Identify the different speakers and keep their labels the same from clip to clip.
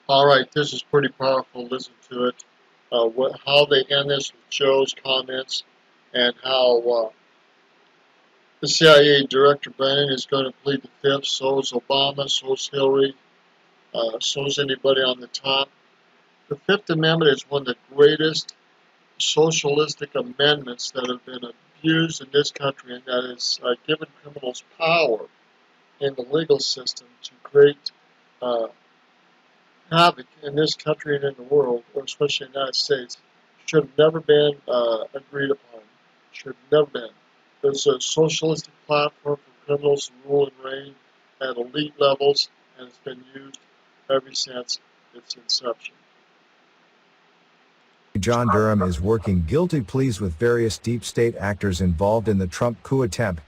Speaker 1: All right, this is pretty powerful. Listen to it. How they end this with Joe's comments, and how the CIA Director Brennan is going to plead the fifth. So is Obama. So is Hillary. So is anybody on the top. The Fifth Amendment is one of the greatest socialistic amendments that have been abused in this country, and that has given criminals power in the legal system to create havoc in this country and in the world, or especially in the United States. Should have never been agreed upon. Should have never been. There's a socialistic platform for criminals to rule and reign at elite levels, and it's been used ever since its inception.
Speaker 2: John Durham is working guilty pleas with various deep state actors involved in the Trump coup attempt.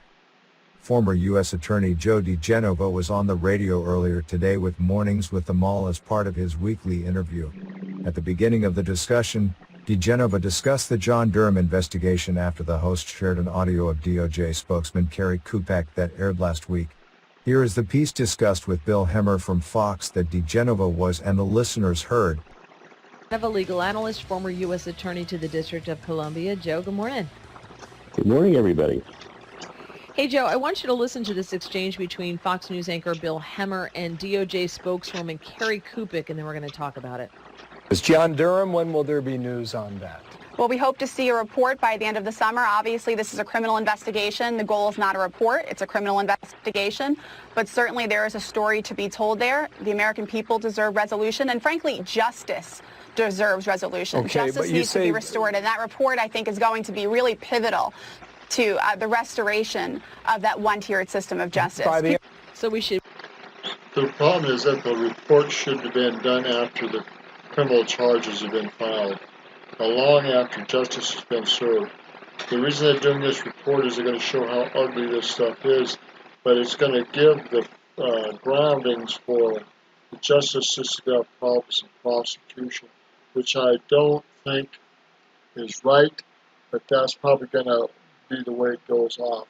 Speaker 2: Former U.S. Attorney Joe diGenova was on the radio earlier today with Mornings with the Mall as part of his weekly interview. At the beginning of the discussion, diGenova discussed the John Durham investigation after the host shared an audio of DOJ spokesman Kerry Kupek that aired last week. Here is the piece discussed with Bill Hemmer from Fox that diGenova was and the listeners heard.
Speaker 3: Of a legal analyst, former U.S. Attorney to the District of Columbia. Joe, good morning.
Speaker 4: Good morning, everybody.
Speaker 3: Hey, Joe, I want you to listen to this exchange between Fox News anchor Bill Hemmer and DOJ spokeswoman Kerry Kupek, and then we're going to talk about it.
Speaker 5: Is John Durham, when will there be news on that?
Speaker 6: Well, we hope to see a report by the end of the summer. Obviously, this is a criminal investigation. The goal is not a report. It's a criminal investigation. But certainly there is a story to be told there. The American people deserve resolution, and frankly, justice deserves resolution.
Speaker 5: Okay,
Speaker 6: justice needs to be restored, and that report, I think, is going to be really pivotal to the restoration of that one-tiered system of justice.
Speaker 3: So we should...
Speaker 1: The problem is that the report should have been done after the criminal charges have been filed, long after justice has been served. The reason they're doing this report is they're going to show how ugly this stuff is, but it's going to give the groundings for the justice system to have problems in prosecution, which I don't think is right, but that's probably going to be the way it goes off.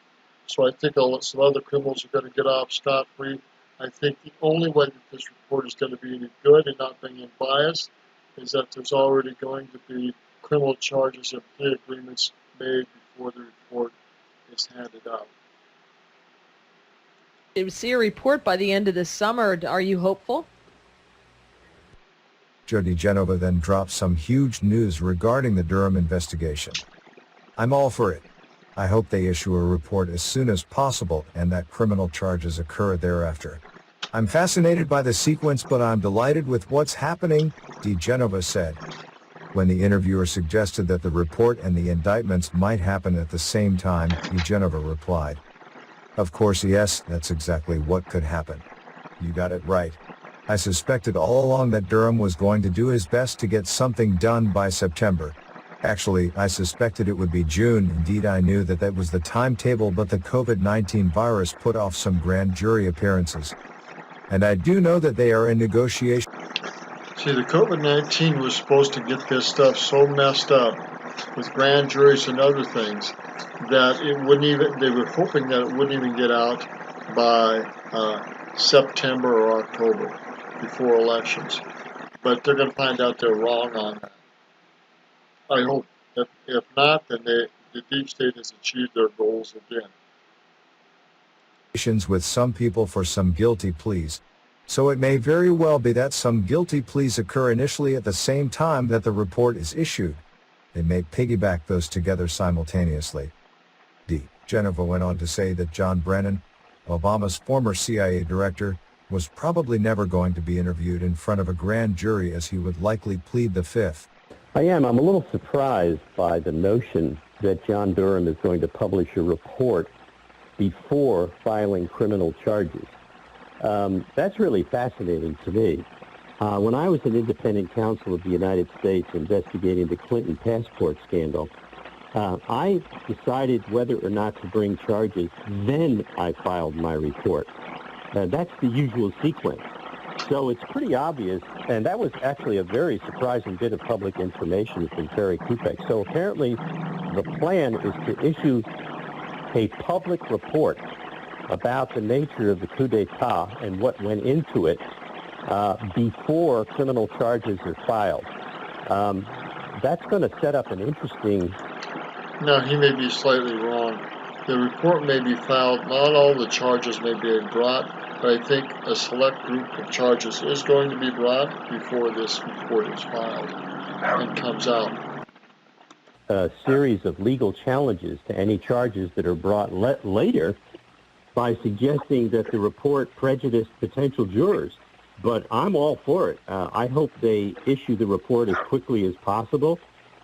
Speaker 1: So I think some other criminals are going to get off scot-free. I think the only way that this report is going to be any good and not bring in bias is that there's already going to be criminal charges and plea agreements made before the report is handed out.
Speaker 3: We'll see a report by the end of the summer. Are you hopeful?
Speaker 2: Joe diGenova then dropped some huge news regarding the Durham investigation. I'm all for it. I hope they issue a report as soon as possible and that criminal charges occur thereafter. I'm fascinated by the sequence, but I'm delighted with what's happening, diGenova said. When the interviewer suggested that the report and the indictments might happen at the same time, diGenova replied, "Of course, yes, that's exactly what could happen. You got it right. I suspected all along that Durham was going to do his best to get something done by September. Actually, I suspected it would be June. Indeed, I knew that that was the timetable, but the COVID-19 virus put off some grand jury appearances. And I do know that they are in negotiation."
Speaker 1: See, the COVID-19 was supposed to get this stuff so messed up with grand juries and other things that it wouldn't even, they were hoping that it wouldn't even get out by September or October before elections. But they're going to find out they're wrong on that. I hope that if not, then the deep state has achieved their goals again.
Speaker 2: With some people for some guilty pleas. So it may very well be that some guilty pleas occur initially at the same time that the report is issued. They may piggyback those together simultaneously. diGenova went on to say that John Brennan, Obama's former CIA director, was probably never going to be interviewed in front of a grand jury as he would likely plead the fifth.
Speaker 4: I am. I'm a little surprised by the notion that John Durham is going to publish a report before filing criminal charges. That's really fascinating to me. When I was an independent counsel of the United States investigating the Clinton passport scandal, I decided whether or not to bring charges, then I filed my report. That's the usual sequence. So it's pretty obvious, and that was actually a very surprising bit of public information from Kerry Kupek. So apparently the plan is to issue a public report about the nature of the coup d'etat and what went into it before criminal charges are filed. That's going to set up an interesting...
Speaker 1: No, he may be slightly wrong. The report may be filed, not all the charges may be brought, but I think a select group of charges is going to be brought before this report is filed and comes out.
Speaker 4: A series of legal challenges to any charges that are brought later by suggesting that the report prejudiced potential jurors. But I'm all for it. I hope they issue the report as quickly as possible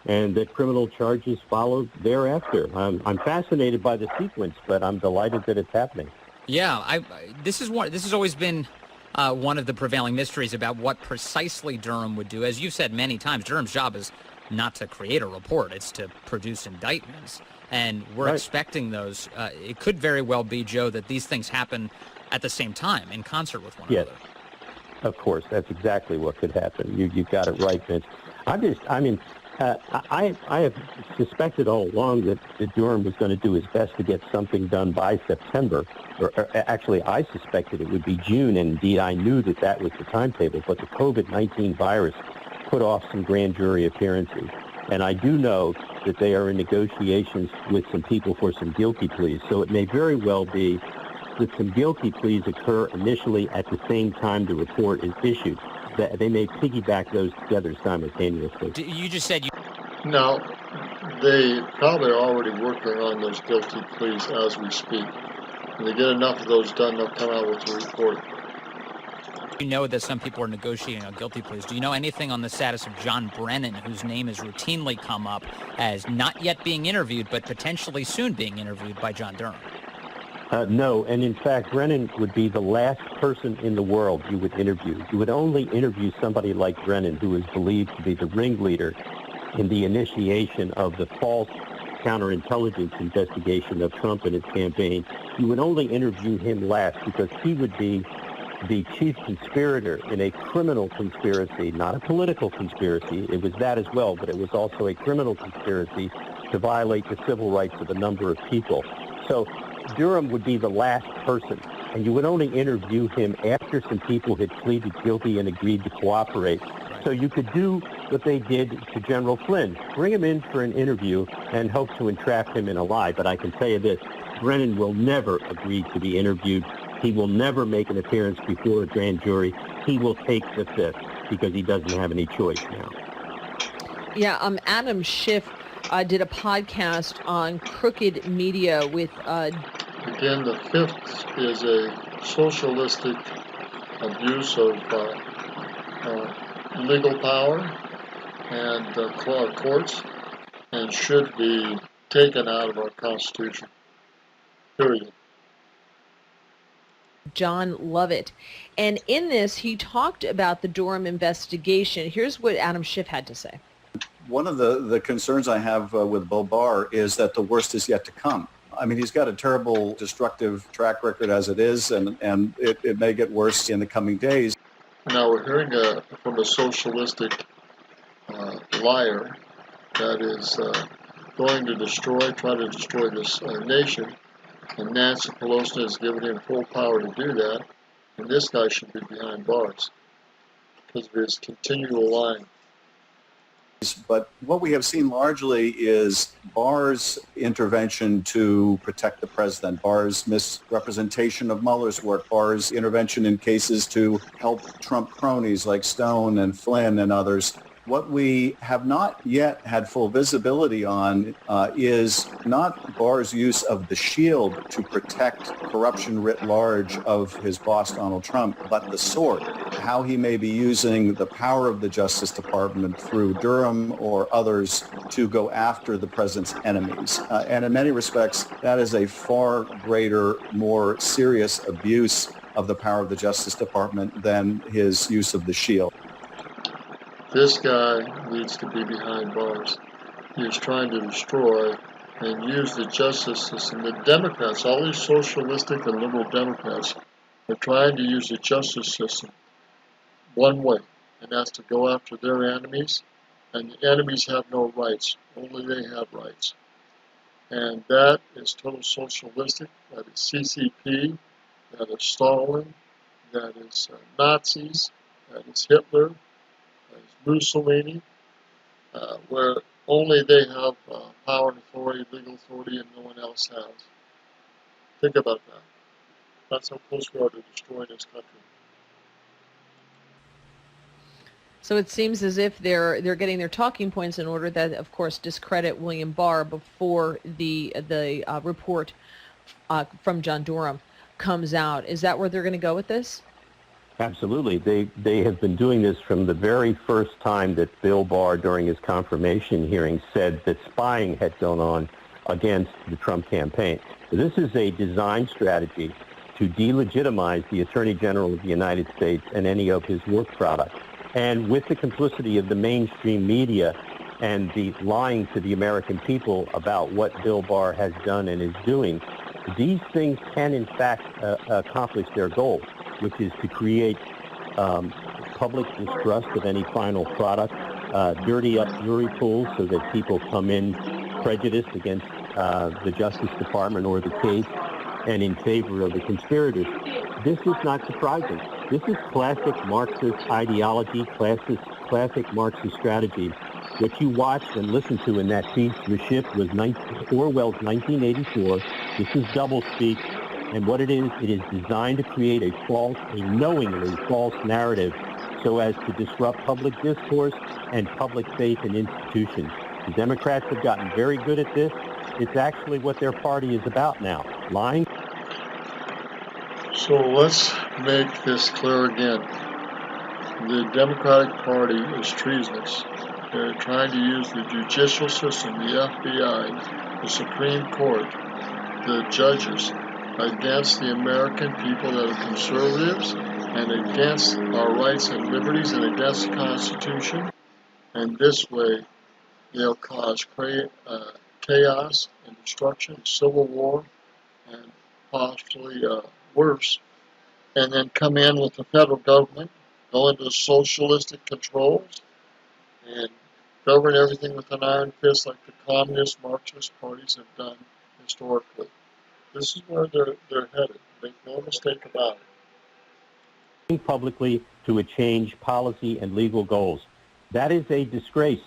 Speaker 4: and that criminal charges follow thereafter. I'm fascinated by the sequence, but I'm delighted that it's happening.
Speaker 7: Yeah, this has always been one of the prevailing mysteries about what precisely Durham would do. As you've said many times, Durham's job is not to create a report, it's to produce indictments. And we're expecting those. It could very well be, Joe, that these things happen at the same time, in concert with one another.
Speaker 4: Of course, that's exactly what could happen. You've got it right, Vince. I have suspected all along that Durham was going to do his best to get something done by September. Or actually, I suspected it would be June, and indeed I knew that was the timetable. But the COVID-19 virus put off some grand jury appearances. And I do know that they are in negotiations with some people for some guilty pleas. So it may very well be that some guilty pleas occur initially at the same time the report is issued. That they may piggyback those together simultaneously.
Speaker 7: You just said you...
Speaker 1: No, they probably are already working on those guilty pleas as we speak. When they get enough of those done, they'll come out with a report.
Speaker 7: You know that some people are negotiating on guilty pleas. Do you know anything on the status of John Brennan, whose name has routinely come up as not yet being interviewed, but potentially soon being interviewed by John Durham?
Speaker 4: No, and in fact, Brennan would be the last person in the world you would interview. You would only interview somebody like Brennan, who is believed to be the ringleader in the initiation of the false counterintelligence investigation of Trump and his campaign. You would only interview him last because he would be the chief conspirator in a criminal conspiracy, not a political conspiracy. It was that as well, but it was also a criminal conspiracy to violate the civil rights of a number of people. So Durham would be the last person, and you would only interview him after some people had pleaded guilty and agreed to cooperate. So you could do what they did to General Flynn, bring him in for an interview and hope to entrap him in a lie. But I can tell you this, Brennan will never agree to be interviewed. He will never make an appearance before a grand jury. He will take the fifth because he doesn't have any choice now.
Speaker 3: Yeah, Adam Schiff did a podcast on crooked media with...
Speaker 1: Again, the fifth is a socialistic abuse of legal power and courts, and should be taken out of our Constitution. Period.
Speaker 3: John Lovett. And in this, he talked about the Durham investigation. Here's what Adam Schiff had to say.
Speaker 8: One of the concerns I have with Bill Barr is that the worst is yet to come. I mean, he's got a terrible, destructive track record as it is, and it may get worse in the coming days.
Speaker 1: Now we're hearing from a socialistic liar that is going to try to destroy this nation, and Nancy Pelosi has given him full power to do that, and this guy should be behind bars because of his continual lying.
Speaker 8: But what we have seen largely is Barr's intervention to protect the president, Barr's misrepresentation of Mueller's work, Barr's intervention in cases to help Trump cronies like Stone and Flynn and others. What we have not yet had full visibility on is not Barr's use of the shield to protect corruption writ large of his boss, Donald Trump, but the sword, how he may be using the power of the Justice Department through Durham or others to go after the president's enemies. And in many respects, that is a far greater, more serious abuse of the power of the Justice Department than his use of the shield.
Speaker 1: This guy needs to be behind bars. He's trying to destroy and use the justice system. The Democrats, all these socialistic and liberal Democrats, are trying to use the justice system one way, and that's to go after their enemies. And the enemies have no rights. Only they have rights. And that is total socialistic. That is CCP. That is Stalin. That is Nazis. as Hitler, as Mussolini, where only they have power and authority, legal authority, and no one else has. Think about that. That's how close we are to destroying this country.
Speaker 3: So it seems as if they're getting their talking points in order that, of course, discredit William Barr before the report from John Durham comes out. Is that where they're going to go with this?
Speaker 4: Absolutely. They have been doing this from the very first time that Bill Barr, during his confirmation hearing, said that spying had gone on against the Trump campaign. So this is a design strategy to delegitimize the Attorney General of the United States and any of his work product. And with the complicity of the mainstream media and the lying to the American people about what Bill Barr has done and is doing, these things can in fact accomplish their goal, which is to create public distrust of any final product, dirty up jury pools so that people come in prejudiced against the Justice Department or the case and in favor of the conspirators. This is not surprising. This is classic Marxist ideology, classic Marxist strategy. What you watched and listened to in that piece, the Schiff, was Orwell's 1984. This is doublespeak. And what it is designed to create a knowingly false narrative so as to disrupt public discourse and public faith in institutions. The Democrats have gotten very good at this. It's actually what their party is about now, lying.
Speaker 1: So let's make this clear again. The Democratic Party is treasonous. They're trying to use the judicial system, the FBI, the Supreme Court, the judges, against the American people that are conservatives and against our rights and liberties and against the Constitution. And this way, they'll cause chaos and destruction, civil war, and possibly worse. And then come in with the federal government, go into socialistic controls, and govern everything with an iron fist like the communist Marxist parties have done historically. This is where they're headed. Make no mistake about it.
Speaker 4: Publicly to change policy and legal goals. That is a disgrace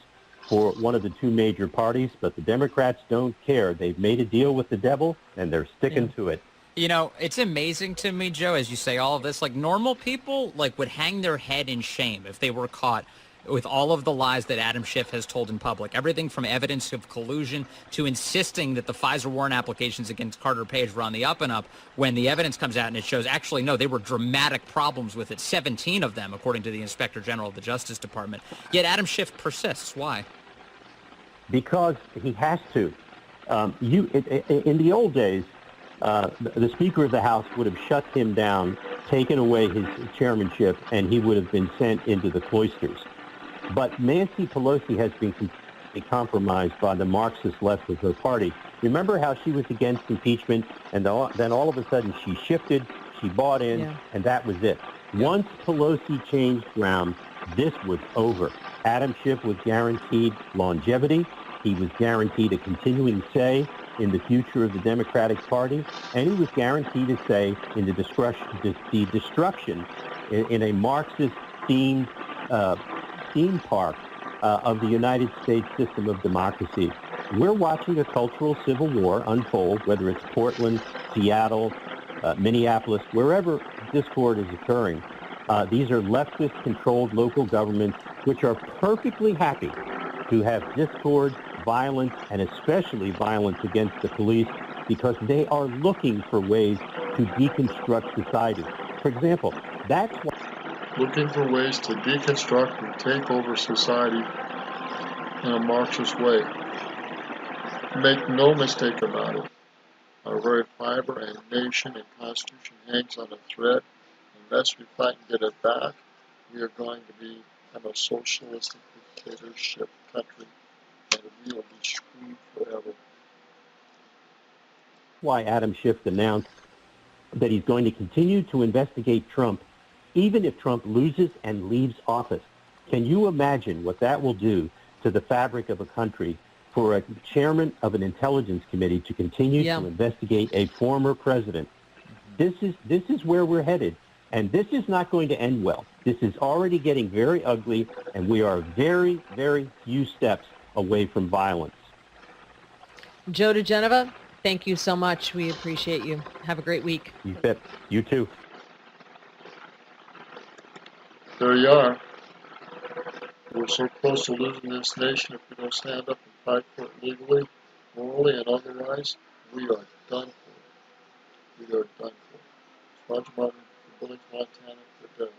Speaker 4: for one of the two major parties, but the Democrats don't care. They've made a deal with the devil, and they're sticking to it.
Speaker 7: You know, it's amazing to me, Joe, as you say all of this, like normal people would hang their head in shame if they were caught with all of the lies that Adam Schiff has told in public. Everything from evidence of collusion to insisting that the Pfizer warrant applications against Carter Page were on the up and up, when the evidence comes out and it shows actually, no, there were dramatic problems with it, 17 of them, according to the Inspector General of the Justice Department. Yet Adam Schiff persists. Why?
Speaker 4: Because he has to. In the old days, the Speaker of the House would have shut him down, taken away his chairmanship, and he would have been sent into the cloisters. But Nancy Pelosi has been completely compromised by the Marxist left of her party. Remember how she was against impeachment, and then all of a sudden she shifted, she bought in, and that was it. Once Pelosi changed ground, this was over. Adam Schiff was guaranteed longevity. He was guaranteed a continuing say in the future of the Democratic Party, and he was guaranteed a say in the destruction in a Marxist-themed theme park of the United States system of democracy. We're watching a cultural civil war unfold, whether it's Portland, Seattle, Minneapolis, wherever discord is occurring. These are leftist-controlled local governments which are perfectly happy to have discord, violence, and especially violence against the police because they are looking for ways to deconstruct society. For example, that's why
Speaker 1: looking for ways to deconstruct and take over society in a Marxist way. Make no mistake about it. Our very fiber and nation and constitution hangs on a thread. Unless we fight and get it back, we are going to become a socialistic dictatorship country, and we will be screwed forever.
Speaker 4: Why Adam Schiff announced that he's going to continue to investigate Trump even if Trump loses and leaves office. Can you imagine what that will do to the fabric of a country for a chairman of an intelligence committee to continue to investigate a former president? This is where we're headed, and this is not going to end well. This is already getting very ugly, and we are very, very few steps away from violence.
Speaker 3: Joe diGenova, thank you so much. We appreciate you. Have a great week.
Speaker 4: You bet. You too.
Speaker 1: There you are. We're so close to losing this nation if we don't stand up and fight for it legally, morally, and otherwise. We are done for. We are done for. Roger Martin, Billings, Montana, good day.